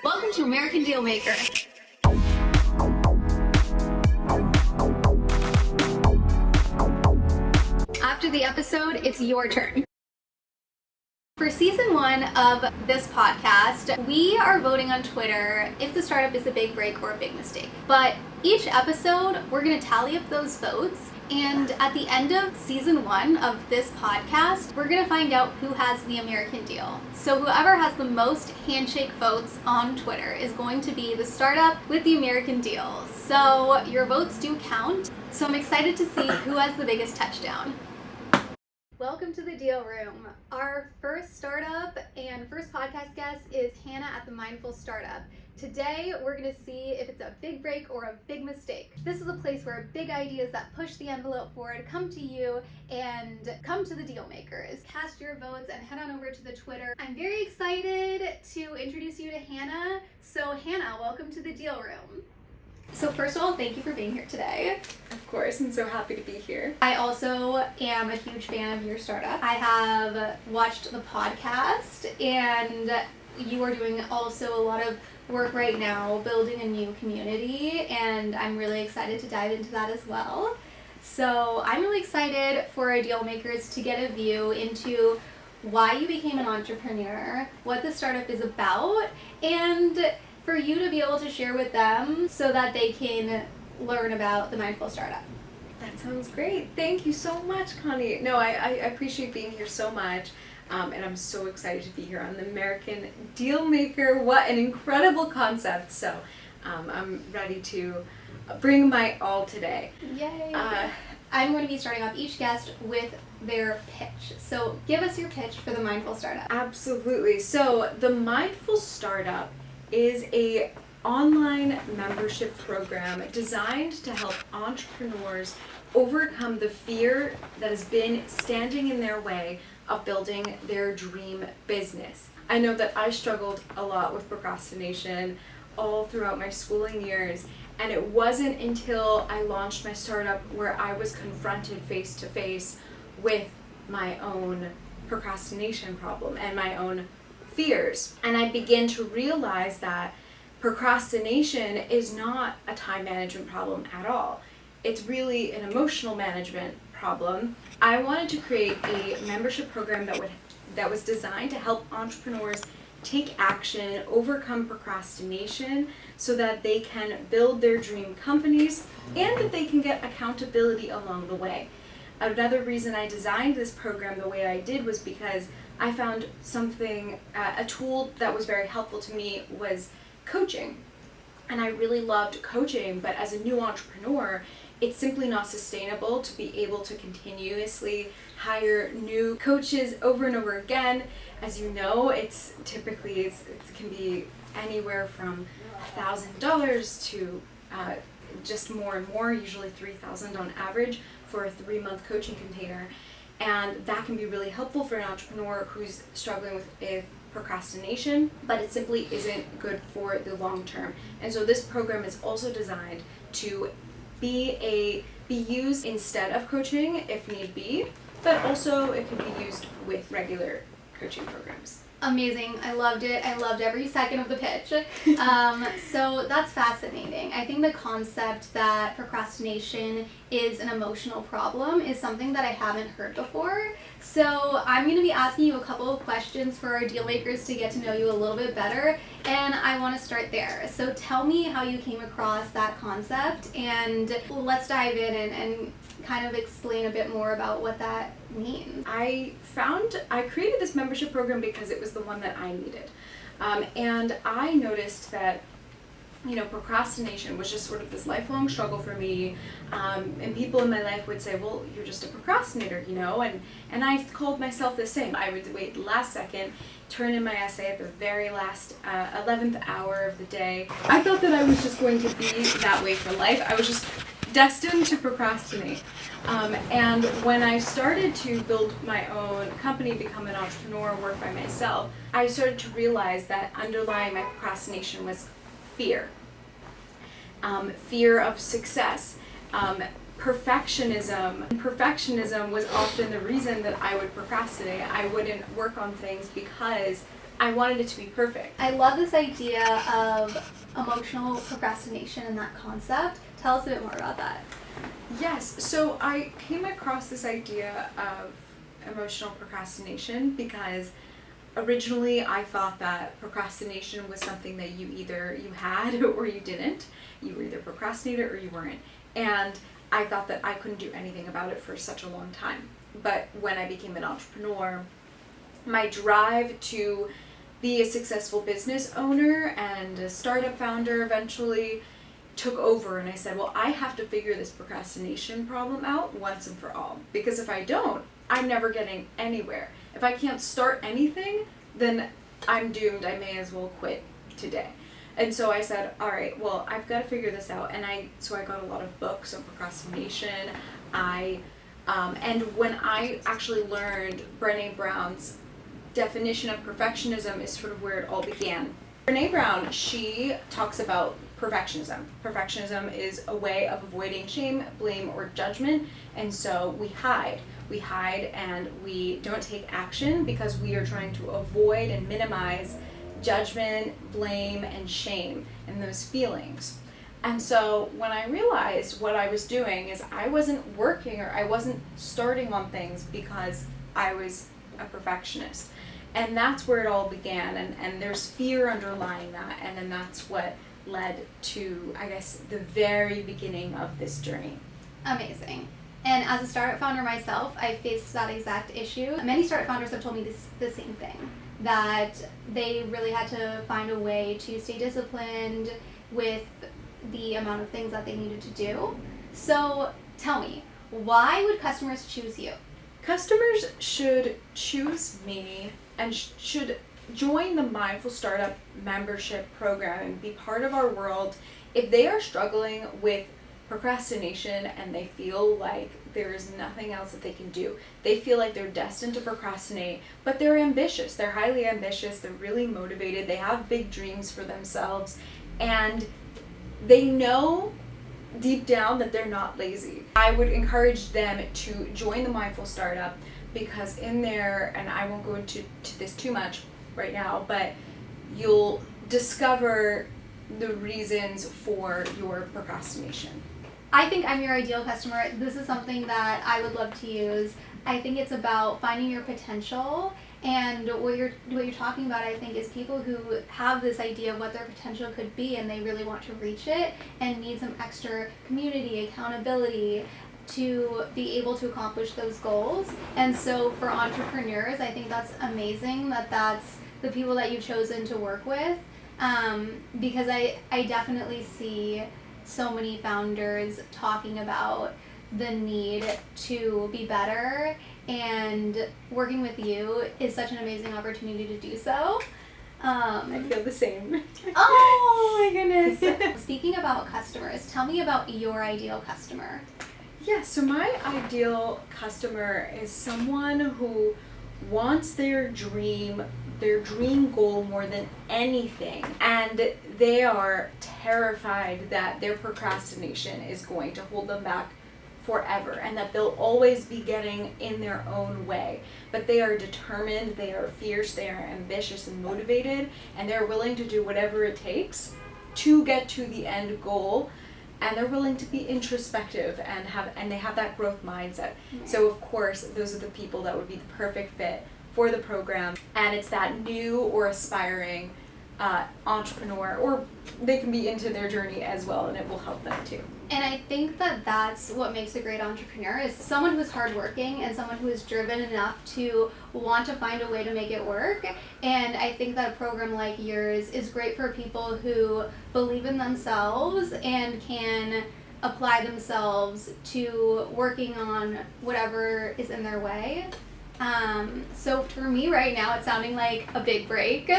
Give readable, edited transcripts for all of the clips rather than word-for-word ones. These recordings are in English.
Welcome to American Dealmaker. After the episode, it's your turn. For season 1 of this podcast, we are voting on Twitter if the startup is a big break or a big mistake. But each episode, we're going to tally up those votes. And at the end of season 1 of this podcast, we're going to find out who has the American deal. So whoever has the most handshake votes on Twitter is going to be the startup with the American deal. So your votes do count. So I'm excited to see who has the biggest touchdown. Welcome to the Deal Room. Our first startup and first podcast guest is Hannah at the Mindful Startup. Today, we're going to see if it's a big break or a big mistake. This is a place where big ideas that push the envelope forward come to you and come to the deal makers. Cast your votes and head on over to the Twitter. I'm very excited to introduce you to Hannah. So Hannah, welcome to the Deal Room. So first of all, thank you for being here today. Of course, I'm so happy to be here. I also am a huge fan of your startup. I have watched the podcast, and you are doing also a lot of work right now building a new community, and I'm really excited to dive into that as well. So I'm really excited for our deal makers to get a view into why you became an entrepreneur, what the startup is about, and for you to be able to share with them so that they can learn about the Mindful Startup. That sounds great. Thank you so much, Connie. No, I appreciate being here so much, and I'm so excited to be here on the American Dealmaker. What an incredible concept. So I'm ready to bring my all today. Yay. I'm going to be starting off each guest with their pitch. So give us your pitch for the Mindful Startup. Absolutely. So the Mindful Startup is a online membership program designed to help entrepreneurs overcome the fear that has been standing in their way of building their dream business. I know that I struggled a lot with procrastination all throughout my schooling years, and it wasn't until I launched my startup where I was confronted face to face with my own procrastination problem and my own fears. And I began to realize that procrastination is not a time management problem at all. It's really an emotional management problem. I wanted to create a membership program that was designed to help entrepreneurs take action, overcome procrastination, so that they can build their dream companies and that they can get accountability along the way. Another reason I designed this program the way I did was because I found a tool that was very helpful to me was coaching. And I really loved coaching, but as a new entrepreneur, it's simply not sustainable to be able to continuously hire new coaches over and over again. As you know, it can be anywhere from $1,000 to just more and more, usually $3,000 on average for a 3-month coaching container. And that can be really helpful for an entrepreneur who's struggling with procrastination, but it simply isn't good for the long term. And so this program is also designed to be used instead of coaching if need be, but also it can be used with regular coaching programs. Amazing. I loved it. I loved every second of the pitch. So that's fascinating. I think the concept that procrastination is an emotional problem is something that I haven't heard before. So I'm going to be asking you a couple of questions for our deal makers to get to know you a little bit better, and I want to start there. So tell me how you came across that concept, and let's dive in and kind of explain a bit more about what that means. I created this membership program because it was the one that I needed. And I noticed that, procrastination was just sort of this lifelong struggle for me. And people in my life would say, well, you're just a procrastinator, and I called myself the same. I would wait the last second, turn in my essay at the very last 11th hour of the day. I thought that I was just going to be that way for life. I was just destined to procrastinate. And when I started to build my own company, become an entrepreneur, work by myself, I started to realize that underlying my procrastination was fear. Fear of success. Perfectionism. Perfectionism was often the reason that I would procrastinate. I wouldn't work on things because I wanted it to be perfect. I love this idea of emotional procrastination and that concept. Tell us a bit more about that. Yes, so I came across this idea of emotional procrastination because originally I thought that procrastination was something that you had or you didn't. You were either procrastinated or you weren't. And I thought that I couldn't do anything about it for such a long time. But when I became an entrepreneur, my drive to be a successful business owner and a startup founder eventually took over, and I said, well, I have to figure this procrastination problem out once and for all, because if I don't, I'm never getting anywhere. If I can't start anything, then I'm doomed. I may as well quit today. And so I said, all right, well, I've got to figure this out. And so I got a lot of books on procrastination. And when I actually learned Brené Brown's definition of perfectionism is sort of where it all began. Brené Brown, she talks about perfectionism. Perfectionism is a way of avoiding shame, blame, or judgment, and so we hide. We hide and we don't take action because we are trying to avoid and minimize judgment, blame, and shame and those feelings. And so when I realized what I was doing is I wasn't working or I wasn't starting on things because I was a perfectionist. And that's where it all began, and there's fear underlying that, and then that's what led to, I guess, the very beginning of this journey. Amazing. And as a startup founder myself, I faced that exact issue. Many startup founders have told me the same thing, that they really had to find a way to stay disciplined with the amount of things that they needed to do. So tell me, why would customers choose you? Customers should choose me and should join the Mindful Startup membership program and be part of our world if they are struggling with procrastination and they feel like there is nothing else that they can do. They feel like they're destined to procrastinate, but they're ambitious. They're highly ambitious. They're really motivated. They have big dreams for themselves, and they know deep down that they're not lazy. I would encourage them to join the Mindful Startup because in there, and I won't go into this too much right now, but you'll discover the reasons for your procrastination. I think I'm your ideal customer. This is something that I would love to use. I think it's about finding your potential, and what you're talking about, I think, is people who have this idea of what their potential could be and they really want to reach it and need some extra community, accountability to be able to accomplish those goals. And so for entrepreneurs, I think that's amazing that that's the people that you've chosen to work with, because I definitely see so many founders talking about the need to be better, and working with you is such an amazing opportunity to do so. I feel the same. Oh my goodness. Speaking about customers, tell me about your ideal customer. Yeah, so my ideal customer is someone who wants their dream goal more than anything, and they are terrified that their procrastination is going to hold them back forever and that they'll always be getting in their own way. But they are determined, they are fierce, they are ambitious and motivated, and they're willing to do whatever it takes to get to the end goal. And they're willing to be introspective and they have that growth mindset. So of course, those are the people that would be the perfect fit for the program. And it's that new or aspiring entrepreneur, or they can be into their journey as well, and it will help them too. And I think that that's what makes a great entrepreneur, is someone who is hardworking and someone who is driven enough to want to find a way to make it work. And I think that a program like yours is great for people who believe in themselves and can apply themselves to working on whatever is in their way. So for me right now, it's sounding like a big break.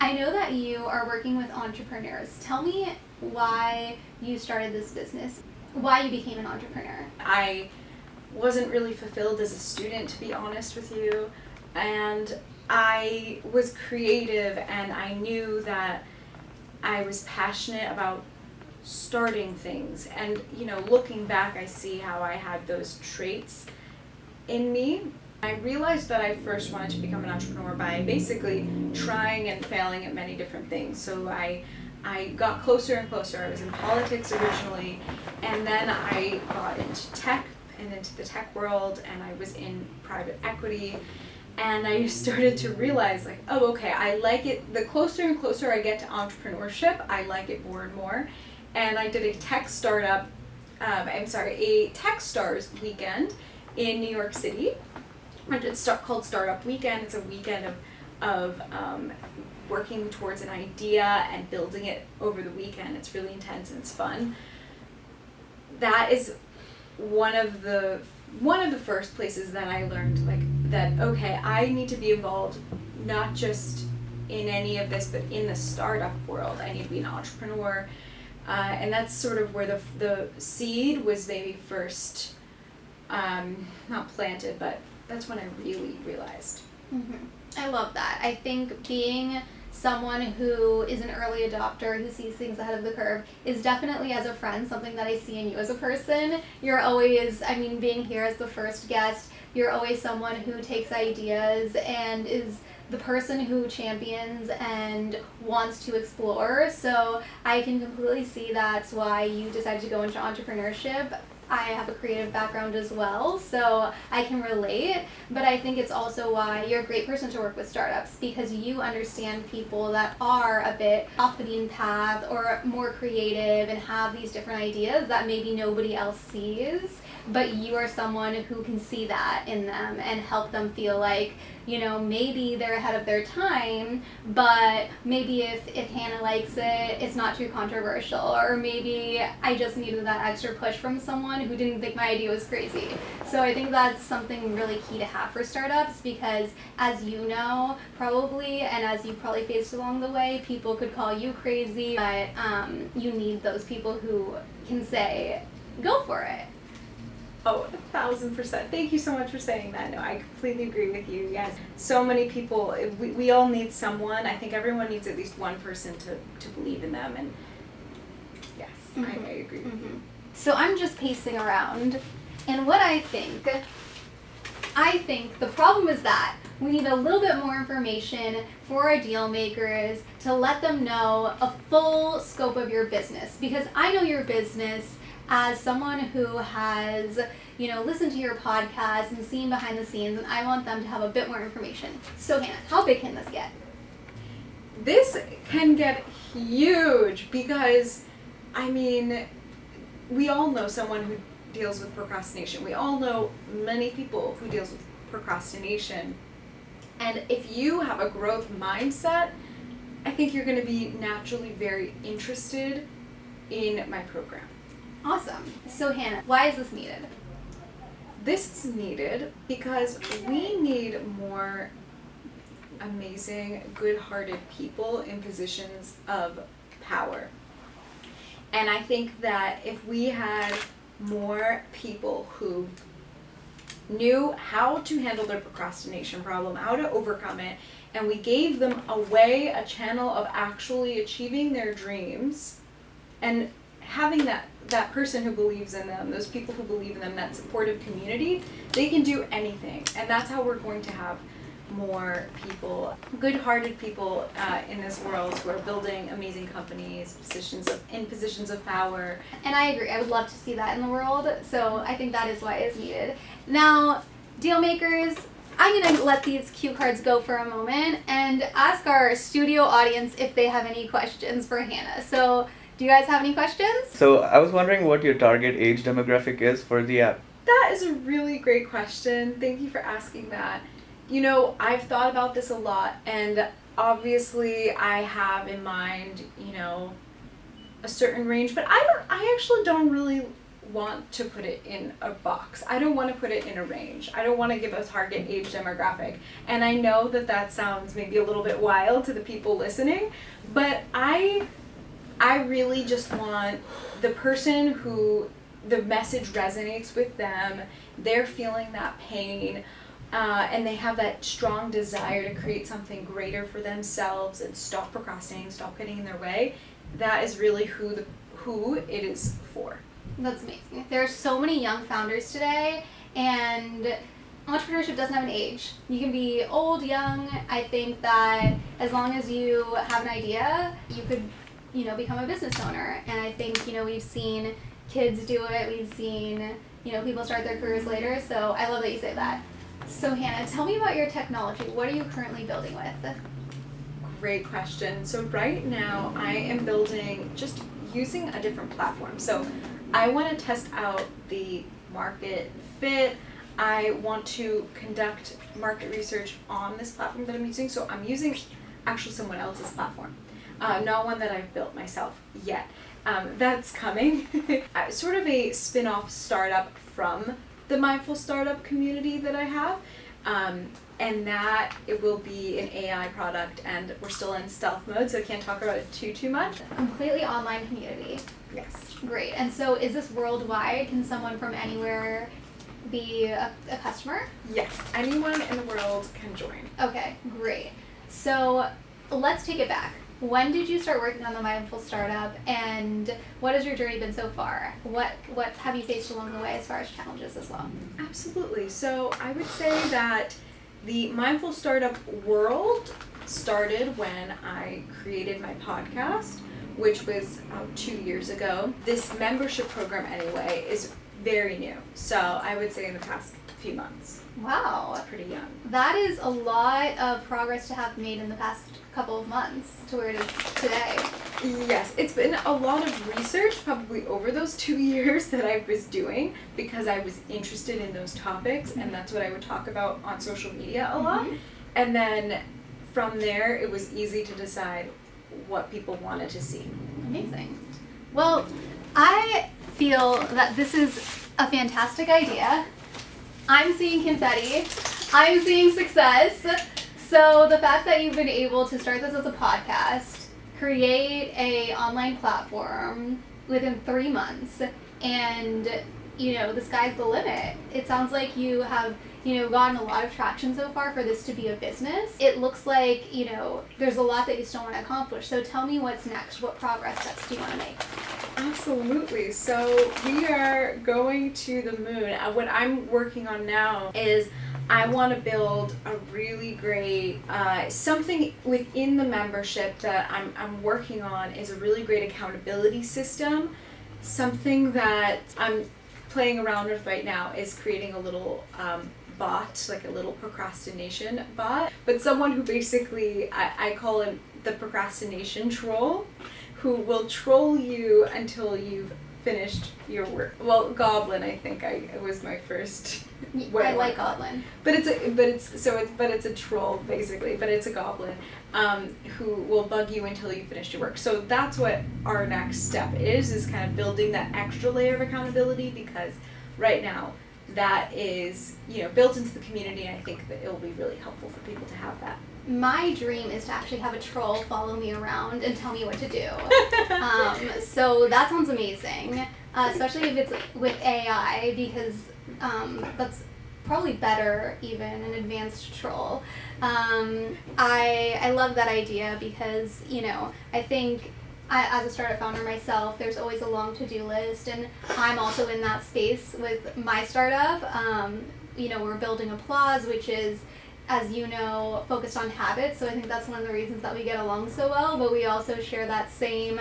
I know that you are working with entrepreneurs. Tell me why you started this business, why you became an entrepreneur. I wasn't really fulfilled as a student, to be honest with you, and I was creative, and I knew that I was passionate about starting things. And looking back, I see how I had those traits in me, I realized that I first wanted to become an entrepreneur by basically trying and failing at many different things. So I got closer and closer. I was in politics originally, and then I got into tech and into the tech world, and I was in private equity, and I started to realize, like, oh, okay, I like it. The closer and closer I get to entrepreneurship, I like it more and more. And I did a tech startup, a Techstars weekend in New York City. It's called Startup Weekend. It's a weekend of working towards an idea and building it over the weekend. It's really intense and it's fun. That is one of the first places that I learned, like, that, okay, I need to be involved not just in any of this, but in the startup world. I need to be an entrepreneur. And that's sort of where the seed was maybe first, not planted, but that's when I really realized. Mm-hmm. I love that. I think being someone who is an early adopter, who sees things ahead of the curve, is definitely, as a friend, something that I see in you as a person. You're always, I mean, being here as the first guest, you're always someone who takes ideas and is the person who champions and wants to explore. So I can completely see that's why you decided to go into entrepreneurship. I have a creative background as well, so I can relate, but I think it's also why you're a great person to work with startups, because you understand people that are a bit off the beaten path or more creative and have these different ideas that maybe nobody else sees, but you are someone who can see that in them and help them feel like, you know, maybe they're ahead of their time, but maybe if Hannah likes it, it's not too controversial, or maybe I just needed that extra push from someone who didn't think my idea was crazy. So I think that's something really key to have for startups, because as you know, probably, and as you probably faced along the way, people could call you crazy, but you need those people who can say, go for it. Oh, 1,000%. Thank you so much for saying that. No, I completely agree with you. Yes. So many people, we all need someone. I think everyone needs at least one person to believe in them. And yes, mm-hmm. I agree with you. So I'm just pacing around. And what I think the problem is that we need a little bit more information for our deal makers to let them know a full scope of your business. Because I know your business as someone who has, you know, listened to your podcast and seen behind the scenes, and I want them to have a bit more information. So Hannah, how big can this get? This can get huge because, I mean, we all know someone who deals with procrastination. We all know many people who deals with procrastination. And if you have a growth mindset, I think you're going to be naturally very interested in my program. Awesome. So Hannah, why is this needed? This is needed because we need more amazing, good-hearted people in positions of power. And I think that if we had more people who knew how to handle their procrastination problem, how to overcome it, and we gave them a way, a channel of actually achieving their dreams, and having that person who believes in them, those people who believe in them, that supportive community, they can do anything. And that's how we're going to have more people, good-hearted people in this world who are building amazing companies, in positions of power. And I agree. I would love to see that in the world. So I think that is why it's needed. Now, deal makers, I'm going to let these cue cards go for a moment and ask our studio audience if they have any questions for Hannah. So do you guys have any questions? So I was wondering what your target age demographic is for the app. That is a really great question. Thank you for asking that. You know, I've thought about this a lot, and obviously I have in mind, you know, a certain range, but I actually don't really want to put it in a box. I don't want to put it in a range. I don't want to give a target age demographic. And I know that sounds maybe a little bit wild to the people listening, but I really just want the person who the message resonates with them, they're feeling that pain, and they have that strong desire to create something greater for themselves and stop procrastinating, stop getting in their way. That is really who it is for. That's amazing. There are so many young founders today, and entrepreneurship doesn't have an age. You can be old, young. I think that as long as you have an idea, you could, become a business owner. And I think, we've seen kids do it. We've seen, people start their careers later. So I love that you say that. So Hannah, tell me about your technology. What are you currently building with? Great question. So right now I am building, just using a different platform. So I want to test out the market fit. I want to conduct market research on this platform that I'm using. So I'm using actually someone else's platform, not one that I've built myself yet. That's coming. Sort of a spin-off startup from the mindful startup community that I have. And that it will be an AI product, and we're still in stealth mode, so I can't talk about it too much. Completely online community. Yes. Great. And so is this worldwide? Can someone from anywhere be a customer? Yes, anyone in the world can join. Okay, great. So let's take it back. When did you start working on the Mindful Startup, and what has your journey been so far? What have you faced along the way as far as challenges as well? Absolutely. So I would say that the Mindful Startup world started when I created my podcast, which was 2 years ago. This membership program, anyway, is very new. So I would say in the past few months. Wow. It's pretty young. That is a lot of progress to have made in the past couple of months to where it is today. Yes, it's been a lot of research probably over those 2 years that I was doing, because I was interested in those topics, and that's what I would talk about on social media a lot. And then from there, it was easy to decide what people wanted to see. Amazing. Well, I feel that this is a fantastic idea. I'm seeing confetti. I'm seeing success. So the fact that you've been able to start this as a podcast, create a online platform within 3 months, and the sky's the limit. It sounds like you have gotten a lot of traction so far for this to be a business. It looks like there's a lot that you still want to accomplish. So tell me what's next. What progress steps do you want to make? Absolutely. So we are going to the moon. What I'm working on now is I want to build a really great, something within the membership that I'm working on is a really great accountability system. Something that I'm playing around with right now is creating a little bot, like a little procrastination bot, but someone who basically, I call him the procrastination troll, who will troll you until you've finished your work. Well, Goblin, I think it was my first. I like Goblin. But it's a troll basically, but it's a goblin who will bug you until you finish your work. So that's what our next step is kind of building that extra layer of accountability, because right now that is built into the community, and I think that it will be really helpful for people to have that. My dream is to actually have a troll follow me around and tell me what to do. So that sounds amazing, especially if it's with AI, because that's probably better, even an advanced troll. I love that idea because, I think as a startup founder myself, there's always a long to-do list, and I'm also in that space with my startup. We're building Applause, which is, as you know, focused on habits, so I think that's one of the reasons that we get along so well, but we also share that same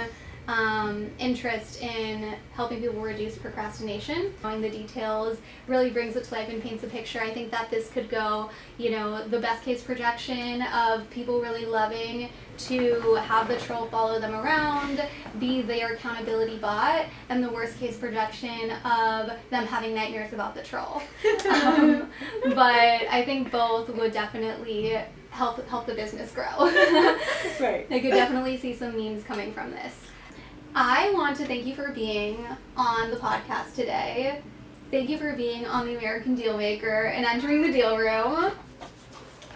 interest in helping people reduce procrastination. Knowing the details really brings it to life and paints a picture. I think that this could go, the best case projection of people really loving to have the troll follow them around, be their accountability bot, and the worst case projection of them having nightmares about the troll. But I think both would definitely help the business grow. Right. I could definitely see some memes coming from this. I want to thank you for being on the podcast today. Thank you for being on the American Dealmaker and entering the deal room.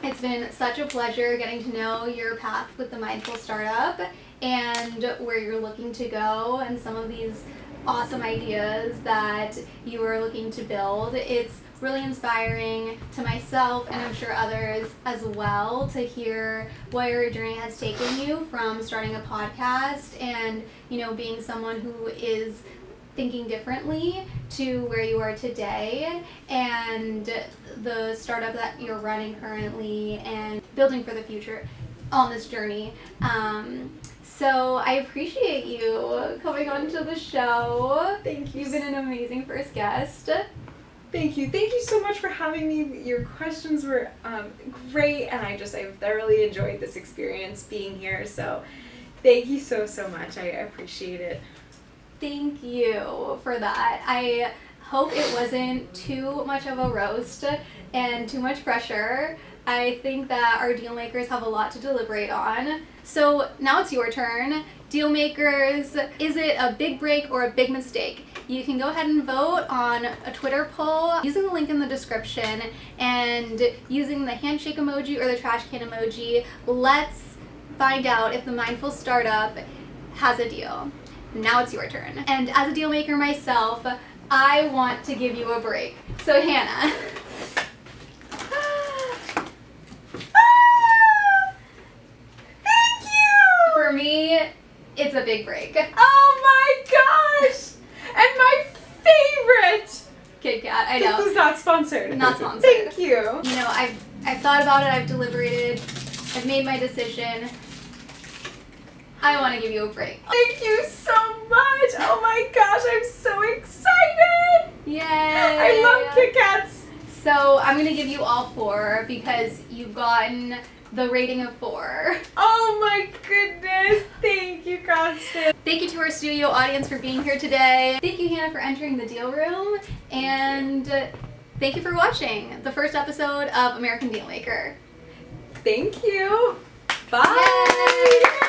It's been such a pleasure getting to know your path with the Mindful Startup and where you're looking to go and some of these awesome ideas that you are looking to build. It's really inspiring to myself, and I'm sure others as well, to hear where your journey has taken you from starting a podcast and being someone who is thinking differently to where you are today and the startup that you're running currently and building for the future on this journey. So I appreciate you coming onto the show. Thank you. You've been an amazing first guest. Thank you. Thank you so much for having me. Your questions were great, and I thoroughly enjoyed this experience being here. So thank you so much. I appreciate it. Thank you for that. I hope it wasn't too much of a roast and too much pressure. I think that our deal makers have a lot to deliberate on. So now it's your turn. Deal makers, is it a big break or a big mistake? You can go ahead and vote on a Twitter poll using the link in the description and using the handshake emoji or the trash can emoji. Let's find out if the mindful startup has a deal. Now it's your turn. And as a deal maker myself, I want to give you a break. So Hannah. Thank you! For me, it's a big break. Oh my gosh! And my favorite! Kit Kat, I know. This is not sponsored. Not sponsored. Thank you. You know, I've thought about it, I've deliberated, I've made my decision. I want to give you a break. Thank you so much! Oh my gosh, I'm so excited! Yay! I love Kit Kats! So I'm going to give you all 4 because you've gotten the rating of 4. Oh my goodness! Thank you, Constance. Thank you to our studio audience for being here today. Thank you, Hannah, for entering the deal room. And thank you for watching the first episode of American Dealmaker. Thank you. Bye! Yay!